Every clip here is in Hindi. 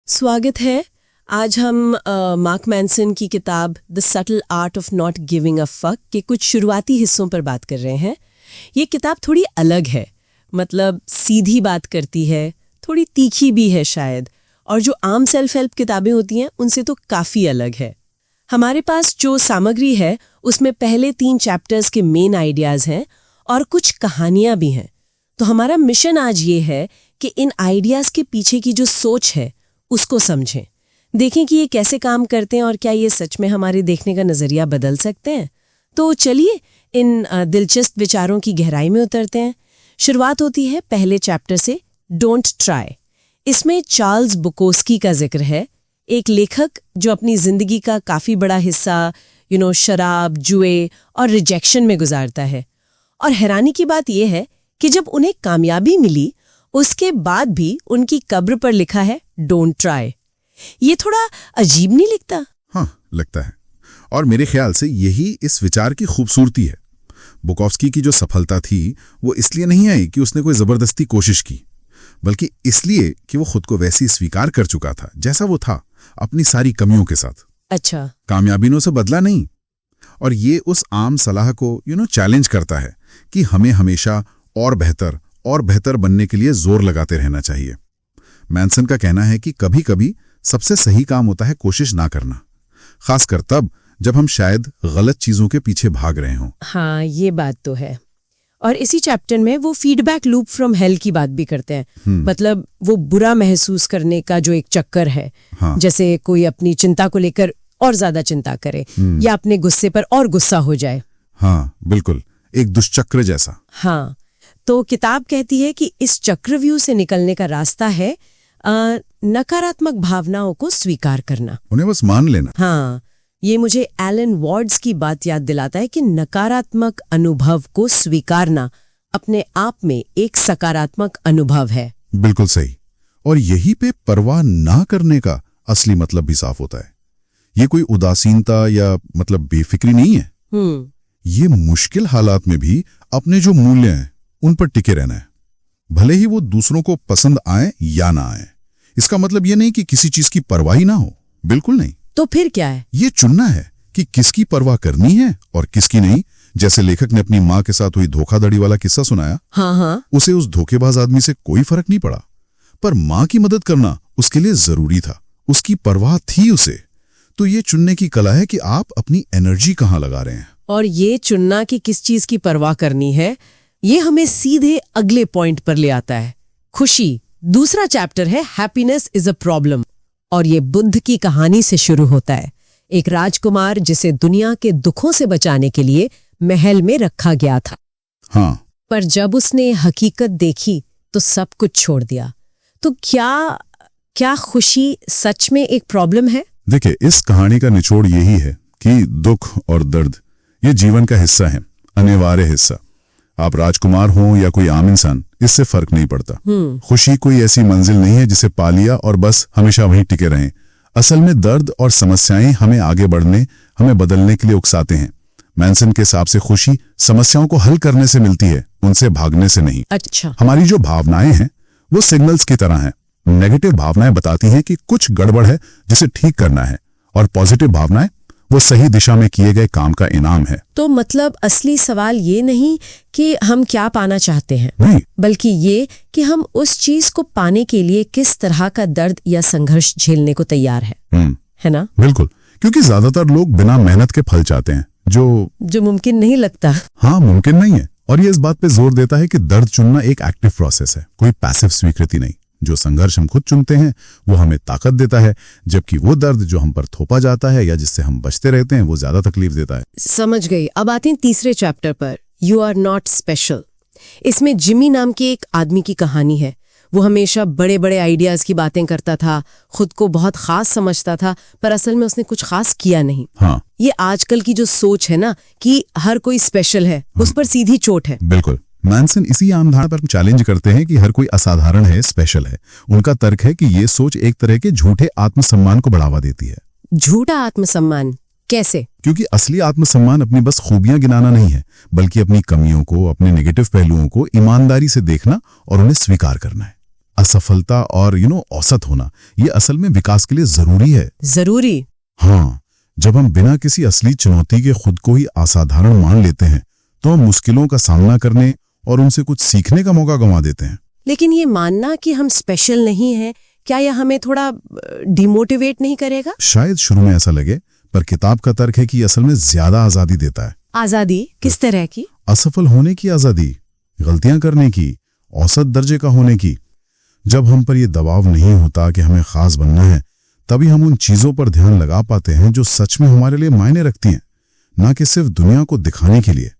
स्वागत है। आज हम मार्क मैनसन की किताब the subtle art of not giving a fuck के कुछ शुरुआती हिस्सों पर बात कर रहे हैं। ये किताब थोड़ी अलग है, मतलब सीधी बात करती है, थोड़ी तीखी भी है शायद, और जो आम सेल्फ हेल्प किताबें होती हैं उनसे तो काफ़ी अलग है। हमारे पास जो सामग्री है उसमें पहले 3 चैप्टर्स के मेन आइडियाज़ हैं और कुछ कहानियाँ भी हैं। तो हमारा मिशन आज ये है कि इन आइडियाज़ के पीछे की जो सोच है उसको समझें, देखें कि ये कैसे काम करते हैं और क्या ये सच में हमारे देखने का नज़रिया बदल सकते हैं। तो चलिए इन दिलचस्प विचारों की गहराई में उतरते हैं। शुरुआत होती है पहले चैप्टर से, डोंट ट्राई। इसमें चार्ल्स बुकोस्की का जिक्र है, एक लेखक जो अपनी ज़िंदगी का काफ़ी बड़ा हिस्सा शराब, जुए और रिजेक्शन में गुजारता है। और हैरानी की बात यह है कि जब उन्हें कामयाबी मिली उसके बाद भी उनकी कब्र पर लिखा है डोंट ट्राई। ये थोड़ा अजीब नहीं लगता? हाँ, लगता है। और मेरे ख्याल से यही इस विचार की खूबसूरती है। बुकोव्स्की की जो सफलता थी वो इसलिए नहीं आई कि उसने कोई जबरदस्ती कोशिश की, बल्कि इसलिए कि वो खुद को वैसे ही स्वीकार कर चुका था जैसा वो था, अपनी सारी कमियों के साथ। अच्छा। कामयाबी ने उसे बदला नहीं। और ये उस आम सलाह को चैलेंज करता है कि हमें हमेशा और बेहतर बनने के लिए जोर लगाते रहना चाहिए। मैनसन का कहना है कि कभी कभी सबसे सही काम होता है कोशिश ना करना, खासकर तब जब हम शायद गलत चीजों के पीछे भाग रहे हों। हाँ, ये बात तो है। और इसी चैप्टर में वो फीडबैक लूप फ्रॉम हेल की बात भी करते हैं। मतलब वो बुरा महसूस करने का जो एक चक्कर है। हाँ। जैसे कोई अपनी चिंता को लेकर और ज्यादा चिंता करे या अपने गुस्से पर और गुस्सा हो जाए। हाँ बिल्कुल, एक दुष्चक्र जैसा। हाँ, तो किताब कहती है कि इस चक्रव्यूह से निकलने का रास्ता है नकारात्मक भावनाओं को स्वीकार करना, उन्हें बस मान लेना। हाँ, ये मुझे एलन वॉर्ड्स की बात याद दिलाता है कि नकारात्मक अनुभव को स्वीकारना अपने आप में एक सकारात्मक अनुभव है। बिल्कुल सही। और यही पे परवाह ना करने का असली मतलब भी साफ होता है। ये कोई उदासीनता या मतलब बेफिक्री नहीं है। ये मुश्किल हालात में भी अपने जो मूल्य हैं उन पर टिके रहना है, भले ही वो दूसरों को पसंद आए या ना आए। इसका मतलब ये नहीं कि किसी चीज की परवाह ही ना हो, बिल्कुल नहीं। तो फिर क्या है? ये चुनना है कि किसकी परवाह करनी है और किसकी नहीं। जैसे लेखक ने अपनी माँ के साथ हुई धोखाधड़ी वाला किस्सा सुनाया। हाँ। उसे उस धोखेबाज आदमी से कोई फर्क नहीं पड़ा, पर माँ की मदद करना उसके लिए जरूरी था, उसकी परवाह थी उसे। तो ये चुनने की कला है कि आप अपनी एनर्जी कहाँ लगा रहे हैं। और ये चुनना कि किस चीज की परवाह करनी है, ये हमें सीधे अगले पॉइंट पर ले आता है, खुशी। दूसरा चैप्टर है हैप्पीनेस इज अ प्रॉब्लम, और ये बुद्ध की कहानी से शुरू होता है। एक राजकुमार जिसे दुनिया के दुखों से बचाने के लिए महल में रखा गया था। हाँ। पर जब उसने हकीकत देखी तो सब कुछ छोड़ दिया। तो क्या खुशी सच में एक प्रॉब्लम है? देखिए, इस कहानी का निचोड़ यही है कि दुख और दर्द ये जीवन का हिस्सा है, अनिवार्य हिस्सा। आप राजकुमार हो या कोई आम इंसान, इससे फर्क नहीं पड़ता। खुशी कोई ऐसी मंजिल नहीं है जिसे पा लिया और बस हमेशा वहीं टिके रहें। असल में दर्द और समस्याएं हमें आगे बढ़ने, हमें बदलने के लिए उकसाते हैं। मैनसन के हिसाब से खुशी समस्याओं को हल करने से मिलती है, उनसे भागने से नहीं। अच्छा। हमारी जो भावनाएं हैं वो सिग्नल्स की तरह हैं। नेगेटिव भावनाएं बताती हैं कि कुछ गड़बड़ है जिसे ठीक करना है, और पॉजिटिव भावनाएं वो सही दिशा में किए गए काम का इनाम है। तो मतलब असली सवाल ये नहीं कि हम क्या पाना चाहते हैं, नहीं, बल्कि ये कि हम उस चीज को पाने के लिए किस तरह का दर्द या संघर्ष झेलने को तैयार है ना? बिल्कुल, क्योंकि ज्यादातर लोग बिना मेहनत के फल चाहते हैं, जो मुमकिन नहीं लगता। हाँ, मुमकिन नहीं है। और ये इस बात पे जोर देता है कि दर्द चुनना एक एक्टिव प्रोसेस है, कोई पैसिव स्वीकृति नहीं। जो संघर्ष हम खुद चुनते हैं वो हमें ताकत देता है, जबकि वो दर्द जो हम पर थोपा जाता है या जिससे हम बचते रहते हैं वो ज्यादा तकलीफ देता है। समझ गई। अब आते हैं तीसरे चैप्टर पर, यू आर नॉट स्पेशल। इसमें जिमी नाम के एक आदमी की कहानी है। वो हमेशा बड़े बड़े आइडियाज की बातें करता था, खुद को बहुत खास समझता था, पर असल में उसने कुछ खास किया नहीं। हाँ। ये आजकल की जो सोच है ना कि हर कोई स्पेशल है, उस पर सीधी चोट है। बिल्कुल। मैनसन इसी आम धारणा पर चैलेंज करते हैं कि हर कोई असाधारण है, स्पेशल है। उनका तर्क है कि ये सोच एक तरह के झूठे आत्मसम्मान को बढ़ावा देती है। झूठा आत्मसम्मान कैसे? क्योंकि असली आत्मसम्मान अपनी बस खूबियां गिनाना नहीं है, बल्कि अपनी कमियों को, अपने नेगेटिव पहलुओं को ईमानदारी से देखना और उन्हें स्वीकार करना है। असफलता और औसत होना, ये असल में विकास के लिए जरूरी है। जरूरी? हाँ, जब हम बिना किसी असली चुनौती के खुद को ही असाधारण मान लेते हैं तो हम मुश्किलों का सामना करने और उनसे कुछ सीखने का मौका गंवा देते हैं। लेकिन ये मानना कि हम स्पेशल नहीं हैं, क्या यह हमें थोड़ा डिमोटिवेट नहीं करेगा? शायद शुरू में ऐसा लगे, पर किताब का तर्क है कि असल में ज्यादा आजादी देता है। आजादी किस तरह की? असफल होने की आजादी, गलतियां करने की, औसत दर्जे का होने की। जब हम पर यह दबाव नहीं होता कि हमें खास बनना है, तभी हम उन चीजों पर ध्यान लगा पाते हैं जो सच में हमारे लिए मायने रखती हैं, ना कि सिर्फ दुनिया को दिखाने के लिए।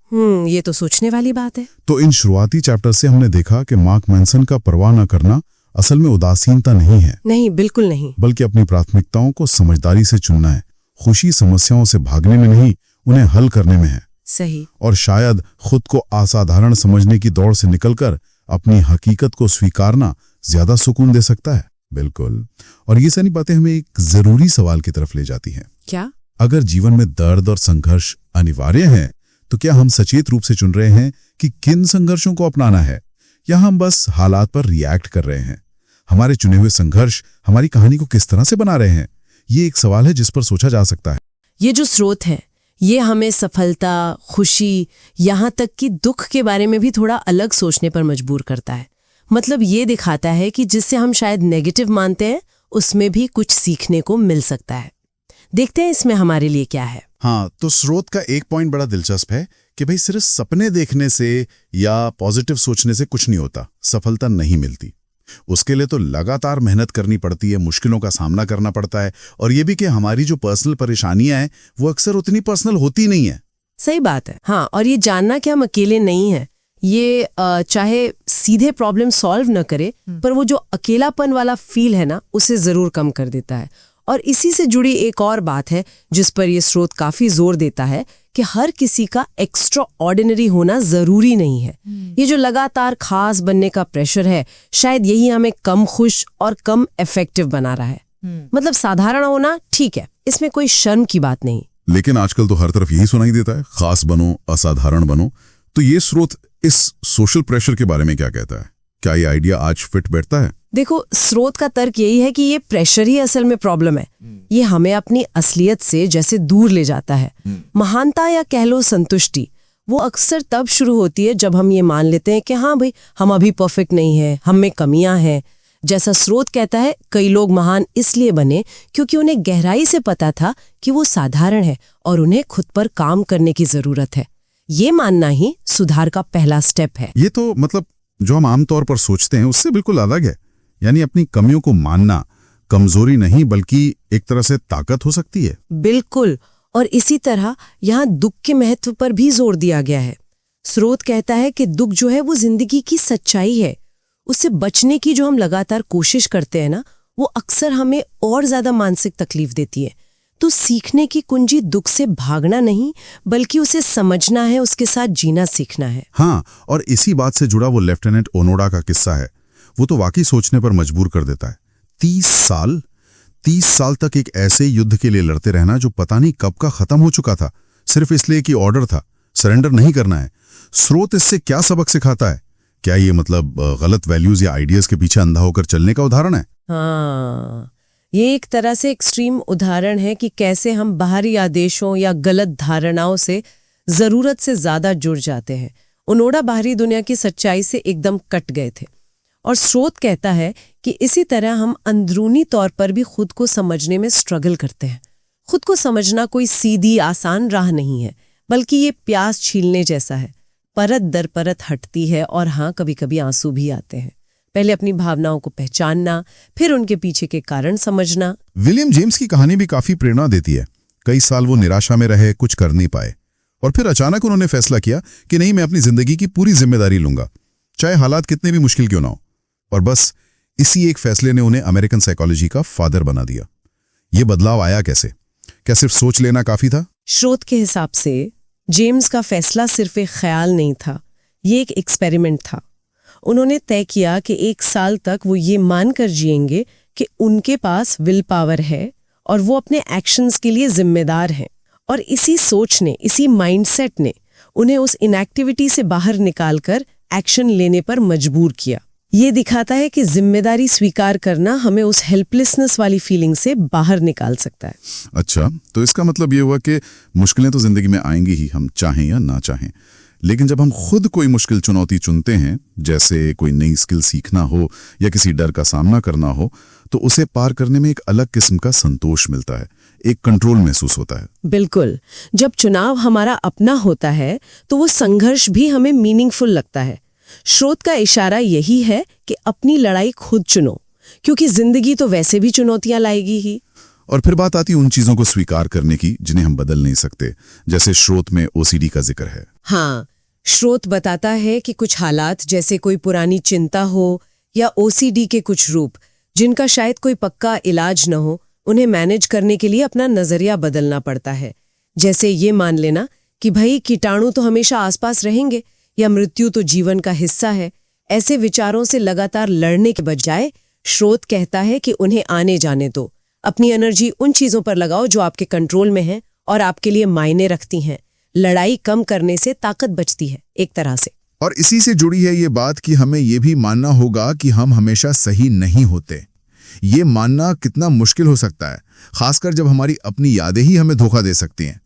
ये तो सोचने वाली बात है। तो इन शुरुआती चैप्टर से हमने देखा कि मार्क मैनसन का परवाह न करना असल में उदासीनता नहीं है। नहीं, बिल्कुल नहीं। बल्कि अपनी प्राथमिकताओं को समझदारी से चुनना है। खुशी समस्याओं से भागने में नहीं, उन्हें हल करने में है। सही। और शायद खुद को असाधारण समझने की दौड़ से निकलकर अपनी हकीकत को स्वीकारना ज्यादा सुकून दे सकता है। बिल्कुल। और ये सारी बातें हमें एक जरूरी सवाल की तरफ ले जाती हैं। क्या? अगर जीवन में दर्द और संघर्ष अनिवार्य है, तो क्या हम सचेत रूप से चुन रहे हैं कि किन संघर्षों को अपनाना है, या हम बस हालात पर रिएक्ट कर रहे हैं? हमारे चुने हुए संघर्ष हमारी कहानी को किस तरह से बना रहे हैं, ये एक सवाल है जिस पर सोचा जा सकता है। ये जो स्रोत है, ये हमें सफलता, खुशी, यहाँ तक कि दुख के बारे में भी थोड़ा अलग सोचने पर मजबूर करता है। मतलब ये दिखाता है कि जिससे हम शायद नेगेटिव मानते हैं, उसमें भी कुछ सीखने को मिल सकता है। देखते हैं इसमें हमारे लिए क्या है। हाँ, तो स्रोत का एक पॉइंट बड़ा दिलचस्प है कि भाई सिर्फ सपने देखने से या पॉजिटिव सोचने से कुछ नहीं होता, सफलता नहीं मिलती। उसके लिए तो लगातार मेहनत करनी पड़ती है, मुश्किलों का सामना करना पड़ता है, और ये भी कि हमारी जो पर्सनल परेशानियां हैं वो अक्सर उतनी पर्सनल होती नहीं है। सही बात है। हाँ, और ये जानना कि हम अकेले नहीं हैं, ये चाहे सीधे प्रॉब्लम सॉल्व न करे, पर वो जो अकेलापन वाला फील है ना, उसे जरूर कम कर देता है। और इसी से जुड़ी एक और बात है जिस पर यह स्रोत काफी जोर देता है कि हर किसी का एक्स्ट्रा ऑर्डिनरी होना जरूरी नहीं है। ये जो लगातार खास बनने का प्रेशर है, शायद यही हमें कम खुश और कम इफेक्टिव बना रहा है। मतलब साधारण होना ठीक है, इसमें कोई शर्म की बात नहीं। लेकिन आजकल तो हर तरफ यही सुनाई देता है, खास बनो, असाधारण बनो। तो ये स्रोत इस सोशल प्रेशर के बारे में क्या कहता है? क्या ये आइडिया आज फिट बैठता है? देखो, स्रोत का तर्क यही है कि ये प्रेशर ही असल में प्रॉब्लम है। ये हमें अपनी असलियत से जैसे दूर ले जाता है। महानता या कह लो संतुष्टि, वो अक्सर तब शुरू होती है जब हम ये मान लेते हैं कि हाँ भाई, हम अभी परफेक्ट नहीं है, हम में कमियां हैं। जैसा स्रोत कहता है, कई लोग महान इसलिए बने क्योंकि उन्हें गहराई से पता था कि वो साधारण है और उन्हें खुद पर काम करने की जरूरत है। ये मानना ही सुधार का पहला स्टेप है। ये तो मतलब जो हम आमतौर पर सोचते हैं उससे बिल्कुल अलग है। यानी अपनी कमियों को मानना कमजोरी नहीं बल्कि एक तरह से ताकत हो सकती है। बिल्कुल। और इसी तरह यहाँ दुख के महत्व पर भी जोर दिया गया है। स्रोत कहता है कि दुख जो है वो जिंदगी की सच्चाई है। उससे बचने की जो हम लगातार कोशिश करते हैं ना, वो अक्सर हमें और ज्यादा मानसिक तकलीफ देती है। तो सीखने की कुंजी दुख से भागना नहीं, बल्कि उसे समझना है, उसके साथ जीना सीखना है। हाँ, और इसी बात से जुड़ा वो लेफ्टिनेंट ओनोडा का किस्सा है, वो तो वाकई सोचने पर मजबूर कर देता है। 30 साल तक एक ऐसे युद्ध के लिए लड़ते रहना जो पता नहीं कब का खत्म हो चुका था, सिर्फ इसलिए कि ऑर्डर था, सरेंडर नहीं करना है। स्रोत इससे क्या सबक सिखाता है? क्या ये मतलब गलत वैल्यूज या आइडियाज के पीछे अंधा होकर चलने का उदाहरण है? हाँ, ये एक तरह से एक्सट्रीम उदाहरण है कि कैसे हम बाहरी आदेशों या गलत धारणाओं से जरूरत से ज्यादा जुड़ जाते हैं। ओनोडा बाहरी दुनिया की सच्चाई से एकदम कट गए थे। और स्रोत कहता है कि इसी तरह हम अंदरूनी तौर पर भी खुद को समझने में स्ट्रगल करते हैं। खुद को समझना कोई सीधी आसान राह नहीं है, बल्कि ये प्यास छीलने जैसा है। परत दर परत हटती है और हाँ, कभी कभी आंसू भी आते हैं। पहले अपनी भावनाओं को पहचानना, फिर उनके पीछे के कारण समझना। विलियम जेम्स की कहानी भी काफी प्रेरणा देती है। कई साल वो निराशा में रहे, कुछ कर नहीं पाए, और फिर अचानक उन्होंने फैसला किया कि नहीं, मैं अपनी जिंदगी की पूरी जिम्मेदारी लूंगा, चाहे हालात कितने भी मुश्किल क्यों ना हो। और बस इसी एक फैसले ने उन्हें अमेरिकन साइकोलॉजी का फादर बना दिया। ये बदलाव आया कैसे? क्या सिर्फ सोच लेना काफी था? स्रोत के हिसाब से जेम्स का फैसला सिर्फ एक ख्याल नहीं था, ये एक एक्सपेरिमेंट था। उन्होंने तय किया कि 1 साल तक वो ये मानकर जिएंगे कि उनके पास विल पावर है और वो अपने एक्शंस के लिए जिम्मेदार हैं। और इसी सोच ने, इसी माइंडसेट ने उन्हें उस इनएक्टिविटी से बाहर निकालकर एक्शन लेने पर मजबूर किया। ये दिखाता है कि जिम्मेदारी स्वीकार करना हमें उस हेल्पलेसनेस वाली फीलिंग से बाहर निकाल सकता है। अच्छा, तो इसका मतलब ये हुआ कि मुश्किलें तो जिंदगी में आएंगी ही, हम चाहें या ना चाहें। लेकिन जब हम खुद कोई मुश्किल चुनौती चुनते हैं, जैसे कोई नई स्किल सीखना हो या किसी डर का सामना करना हो, तो उसे पार करने में एक अलग किस्म का संतोष मिलता है, एक कंट्रोल महसूस होता है। बिल्कुल, जब चुनाव हमारा अपना होता है तो वो संघर्ष भी हमें मीनिंगफुल लगता है। स्रोत का इशारा यही है कि अपनी लड़ाई खुद चुनो, क्योंकि जिंदगी तो वैसे भी चुनौतियां लाएगी ही। और फिर बात आती है उन चीजों को स्वीकार करने की जिन्हें हम बदल नहीं सकते, जैसे स्रोत में ओसीडी का जिक्र है। हाँ, स्रोत बताता है कि कुछ हालात, जैसे कोई पुरानी चिंता हो या ओसीडी के कुछ रूप, जिनका शायद कोई पक्का इलाज न हो, उन्हें मैनेज करने के लिए अपना नजरिया बदलना पड़ता है। जैसे ये मान लेना कि भाई कीटाणु तो हमेशा आसपास रहेंगे या मृत्यु तो जीवन का हिस्सा है। ऐसे विचारों से लगातार लड़ने के बजाय स्रोत कहता है कि उन्हें आने जाने दो। अपनी एनर्जी उन चीजों पर लगाओ जो आपके कंट्रोल में हैं और आपके लिए मायने रखती हैं। लड़ाई कम करने से ताकत बचती है एक तरह से। और इसी से जुड़ी है ये बात कि हमें ये भी मानना होगा कि हम हमेशा सही नहीं होते। ये मानना कितना मुश्किल हो सकता है, खासकर जब हमारी अपनी यादें ही हमें धोखा दे सकती हैं।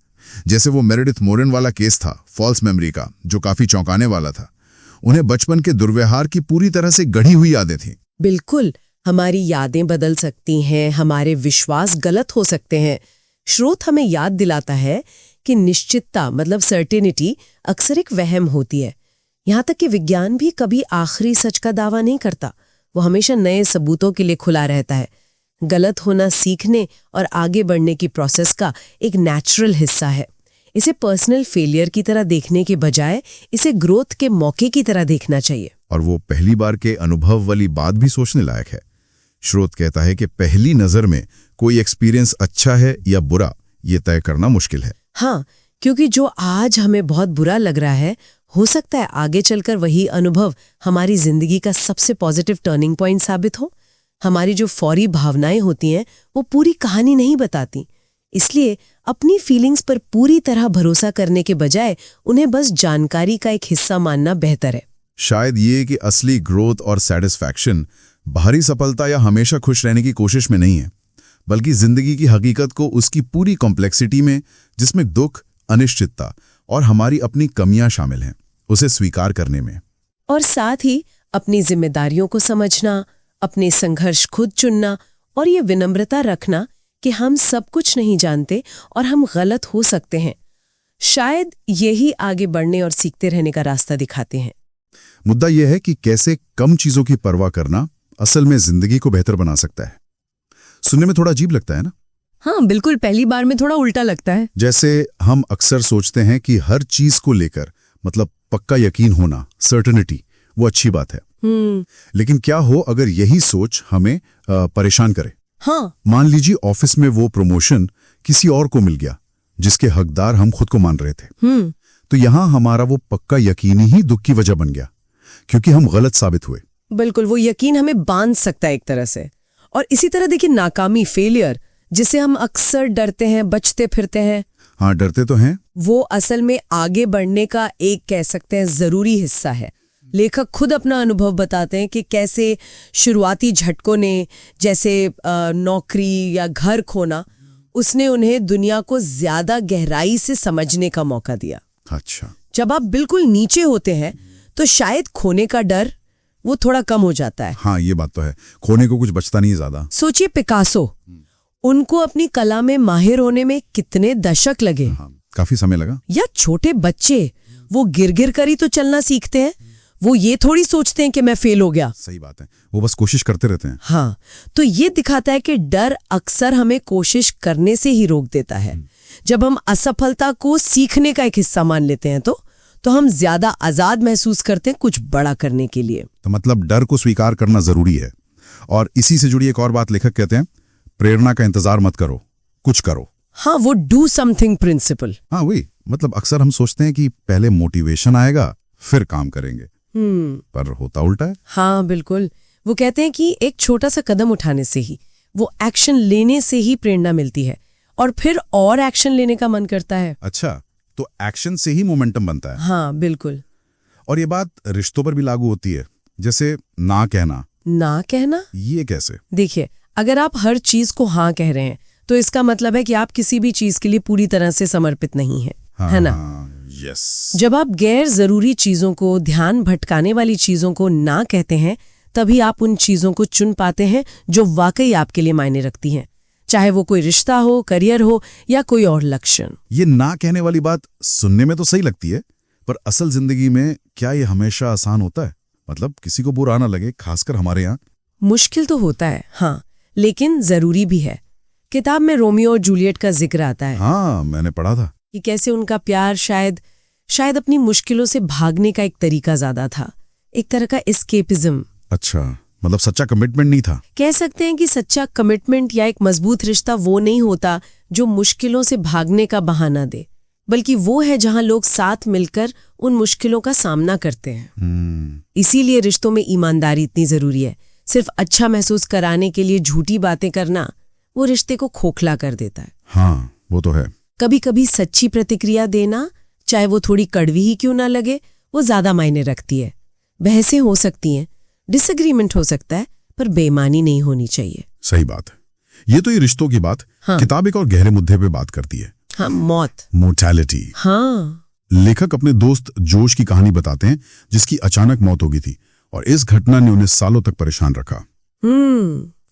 जैसे वो मेरेडिथ मोरेन वाला केस था, फॉल्स मेमोरी का, जो काफी चौंकाने वाला था। उन्हें बचपन के दुर्व्यवहार की पूरी तरह से गढ़ी हुई यादें थीं। बिल्कुल, हमारी यादें बदल सकती हैं, हमारे विश्वास गलत हो सकते हैं। स्रोत हमें याद दिलाता है कि निश्चितता मतलब सर्टेनिटी अक्सर एक वहम होती है। यहाँ तक कि विज्ञान भी कभी आखिरी सच का दावा नहीं करता, वो हमेशा नए सबूतों के लिए खुला रहता है। गलत होना सीखने और आगे बढ़ने की प्रोसेस का एक नेचुरल हिस्सा है। इसे पर्सनल फेलियर की तरह देखने के बजाय इसे ग्रोथ के मौके की तरह देखना चाहिए। और वो पहली बार के अनुभव वाली बात भी सोचने लायक है। स्रोत कहता है कि पहली नजर में कोई एक्सपीरियंस अच्छा है या बुरा, ये तय करना मुश्किल है। हाँ, क्योंकि जो आज हमें बहुत बुरा लग रहा है, हो सकता है आगे चलकर वही अनुभव हमारी जिंदगी का सबसे पॉजिटिव टर्निंग पॉइंट साबित हो। हमारी जो फौरी भावनाएं होती हैं वो पूरी कहानी नहीं बताती। इसलिए अपनी फीलिंग्स पर पूरी तरह भरोसा करने के बजाय उन्हें बस जानकारी का एक हिस्सा मानना बेहतर है। शायद ये कि असली ग्रोथ और सैटिस्फैक्शन बाहरी सफलता या हमेशा खुश रहने की कोशिश में नहीं है, बल्कि जिंदगी की हकीकत को उसकी पूरी कॉम्प्लेक्सिटी में, जिसमें दुख, अनिश्चितता और हमारी अपनी कमियां शामिल हैं, उसे स्वीकार करने में। और साथ ही अपनी जिम्मेदारियों को समझना, अपने संघर्ष खुद चुनना और ये विनम्रता रखना कि हम सब कुछ नहीं जानते और हम गलत हो सकते हैं, शायद यही आगे बढ़ने और सीखते रहने का रास्ता दिखाते हैं। मुद्दा यह है कि कैसे कम चीजों की परवाह करना असल में जिंदगी को बेहतर बना सकता है। सुनने में थोड़ा अजीब लगता है ना? हाँ बिल्कुल, पहली बार में थोड़ा उल्टा लगता है। जैसे हम अक्सर सोचते हैं कि हर चीज को लेकर मतलब पक्का यकीन होना, सर्टेनिटी, वो अच्छी बात है। लेकिन क्या हो अगर यही सोच हमें परेशान करे? हाँ, मान लीजिए ऑफिस में वो प्रमोशन किसी और को मिल गया जिसके हकदार हम खुद को मान रहे थे। तो यहां हमारा वो पक्का यकीन ही दुख की वजह बन गया, क्योंकि हम गलत साबित हुए। बिल्कुल, वो यकीन हमें बांध सकता है एक तरह से। और इसी तरह देखिए नाकामी, फेलियर, जिसे हम अक्सर डरते हैं, बचते फिरते हैं। हाँ, डरते तो हैं। वो असल में आगे बढ़ने का एक कह सकते हैं जरूरी हिस्सा है। लेखक खुद अपना अनुभव बताते हैं कि कैसे शुरुआती झटकों ने, जैसे नौकरी या घर खोना, उसने उन्हें दुनिया को ज्यादा गहराई से समझने का मौका दिया। अच्छा, जब आप बिल्कुल नीचे होते हैं तो शायद खोने का डर वो थोड़ा कम हो जाता है। हाँ, ये बात तो है, खोने को कुछ बचता नहीं ज्यादा। सोचिए पिकासो, उनको अपनी कला में माहिर होने में कितने दशक लगे। हाँ, काफी समय लगा। या छोटे बच्चे, वो गिर गिर कर ही तो चलना सीखते हैं। वो ये थोड़ी सोचते हैं कि मैं फेल हो गया। सही बात है, वो बस कोशिश करते रहते हैं। हाँ, तो ये दिखाता है कि डर अक्सर हमें कोशिश करने से ही रोक देता है। जब हम असफलता को सीखने का एक हिस्सा मान लेते हैं तो हम ज्यादा आजाद महसूस करते हैं कुछ बड़ा करने के लिए। तो मतलब डर को स्वीकार करना जरूरी है। और इसी से जुड़ी एक और बात लेखक कहते हैं, प्रेरणा का इंतजार मत करो, कुछ करो। हाँ, वो डू समथिंग प्रिंसिपल। हाँ, वही, मतलब अक्सर हम सोचते हैं कि पहले मोटिवेशन आएगा फिर काम करेंगे, पर होता उल्टा है। हाँ बिल्कुल, वो कहते हैं कि एक छोटा सा कदम उठाने से ही, वो एक्शन लेने से ही प्रेरणा मिलती है और फिर और एक्शन लेने का मन करता है। अच्छा, तो एक्शन से ही मोमेंटम बनता है। हाँ बिल्कुल। और ये बात रिश्तों पर भी लागू होती है। जैसे ना कहना। ना कहना? ये कैसे? देखिए, अगर आप हर चीज को हाँ कह रहे हैं तो इसका मतलब है कि आप किसी भी चीज के लिए पूरी तरह से समर्पित नहीं हैं, है ना? यस। जब आप गैर जरूरी चीजों को, ध्यान भटकाने वाली चीजों को ना कहते हैं, तभी आप उन चीजों को चुन पाते हैं जो वाकई आपके लिए मायने रखती हैं, चाहे वो कोई रिश्ता हो, करियर हो या कोई और लक्ष्य। ये ना कहने वाली बात सुनने में तो सही लगती है, पर असल जिंदगी में क्या ये हमेशा आसान होता है? मतलब किसी को बुरा ना लगे, खासकर हमारे यहाँ। मुश्किल तो होता है, हाँ, लेकिन जरूरी भी है। किताब में रोमियो और जूलियट का जिक्र आता है। हाँ, मैंने पढ़ा था कि कैसे उनका प्यार शायद अपनी मुश्किलों से भागने का एक तरीका ज्यादा था, एक तरह का एस्केपिज्म। अच्छा, मतलब सच्चा कमिटमेंट नहीं था। कह सकते हैं कि सच्चा कमिटमेंट या एक मजबूत रिश्ता वो नहीं होता जो मुश्किलों से भागने का बहाना दे, बल्कि वो है जहां लोग साथ मिलकर उन मुश्किलों का सामना करते हैं। इसीलिए रिश्तों में ईमानदारी इतनी जरूरी है। सिर्फ अच्छा महसूस कराने के लिए झूठी बातें करना वो रिश्ते को खोखला कर देता है। हाँ, वो तो है। कभी कभी सच्ची प्रतिक्रिया देना, चाहे वो थोड़ी कड़वी ही क्यों ना लगे, वो ज्यादा मायने रखती है। बहसें हो सकती हैं, डिसएग्रीमेंट हो सकता है, पर बेईमानी नहीं होनी चाहिए। सही बात है। ये तो ये रिश्तों की बात। हाँ। किताब एक और गहरे मुद्दे पे बात करती है। हाँ, मौत, मोर्टैलिटी। हाँ। लेखक अपने दोस्त जोश की कहानी बताते हैं, जिसकी अचानक मौत हो गई थी, और इस घटना ने उन्हें सालों तक परेशान रखा।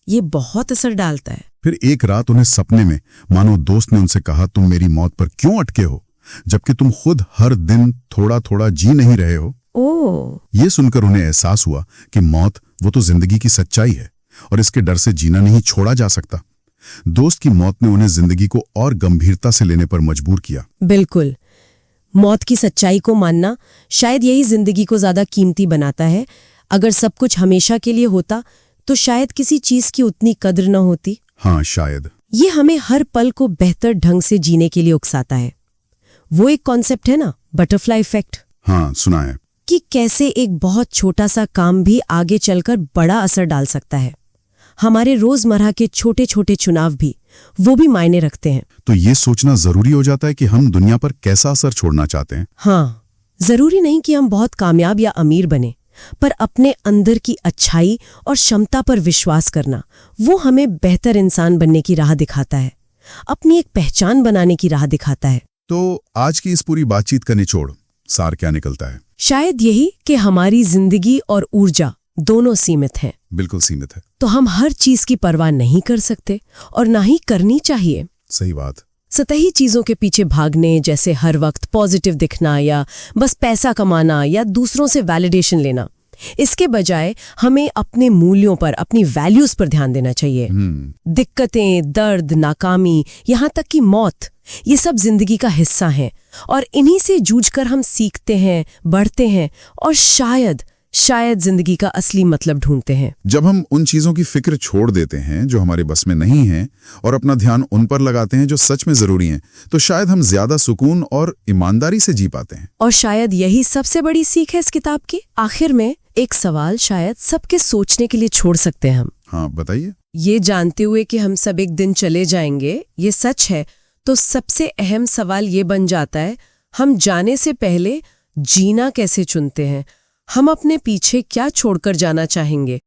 ये बहुत असर डालता है। फिर एक रात उन्हें सपने में मानो दोस्त ने उनसे कहा, तुम मेरी मौत पर क्यों अटके हो, जबकि तुम खुद हर दिन थोड़ा थोड़ा जी नहीं रहे हो। ये सुनकर उन्हें एहसास हुआ कि मौत वो तो जिंदगी की सच्चाई है और इसके डर से जीना नहीं छोड़ा जा सकता। दोस्त की मौत ने उन्हें जिंदगी को और गंभीरता से लेने पर मजबूर किया। बिल्कुल, मौत की सच्चाई को मानना शायद यही जिंदगी को ज्यादा कीमती बनाता है। अगर सब कुछ हमेशा के लिए होता तो शायद किसी चीज की उतनी कद्र न होती। हाँ, शायद। ये हमें हर पल को बेहतर ढंग से जीने के लिए उकसाता है। वो एक कॉन्सेप्ट है ना, बटरफ्लाई इफेक्ट। हाँ, सुना है। कि कैसे एक बहुत छोटा सा काम भी आगे चलकर बड़ा असर डाल सकता है। हमारे रोजमर्रा के छोटे छोटे चुनाव भी, वो भी मायने रखते हैं। तो ये सोचना जरूरी हो जाता है कि हम दुनिया पर कैसा असर छोड़ना चाहते हैं। हाँ, जरूरी नहीं कि हम बहुत कामयाब या अमीर बने, पर अपने अंदर की अच्छाई और क्षमता पर विश्वास करना, वो हमें बेहतर इंसान बनने की राह दिखाता है, अपनी एक पहचान बनाने की राह दिखाता है। तो आज की इस पूरी बातचीत का निचोड़, सार क्या निकलता है? शायद यही कि हमारी जिंदगी और ऊर्जा दोनों सीमित हैं। बिल्कुल सीमित है। तो हम हर चीज की परवाह नहीं कर सकते और ना ही करनी चाहिए। सही बात। सतही चीजों के पीछे भागने, जैसे हर वक्त पॉजिटिव दिखना या बस पैसा कमाना या दूसरों से वैलिडेशन लेना, इसके बजाय हमें अपने मूल्यों पर, अपनी वैल्यूज पर ध्यान देना चाहिए। दिक्कतें, दर्द, नाकामी, यहाँ तक कि मौत, ये सब जिंदगी का हिस्सा हैं और इन्हीं से जूझकर हम सीखते हैं, बढ़ते हैं और शायद जिंदगी का असली मतलब ढूंढते हैं। जब हम उन चीजों की फिक्र छोड़ देते हैं जो हमारे बस में नहीं हैं और अपना ध्यान उन पर लगाते हैं जो सच में जरूरी हैं, तो शायद हम ज्यादा सुकून और ईमानदारी से जी पाते हैं। और शायद यही सबसे बड़ी सीख है इस किताब की। आखिर में एक सवाल शायद सबके सोचने के लिए छोड़ सकते हैं हम। हाँ, बताइए। ये जानते हुए कि हम सब एक दिन चले जाएंगे, ये सच है, तो सबसे अहम सवाल ये बन जाता है, हम जाने से पहले जीना कैसे चुनते हैं? हम अपने पीछे क्या छोड़कर जाना चाहेंगे?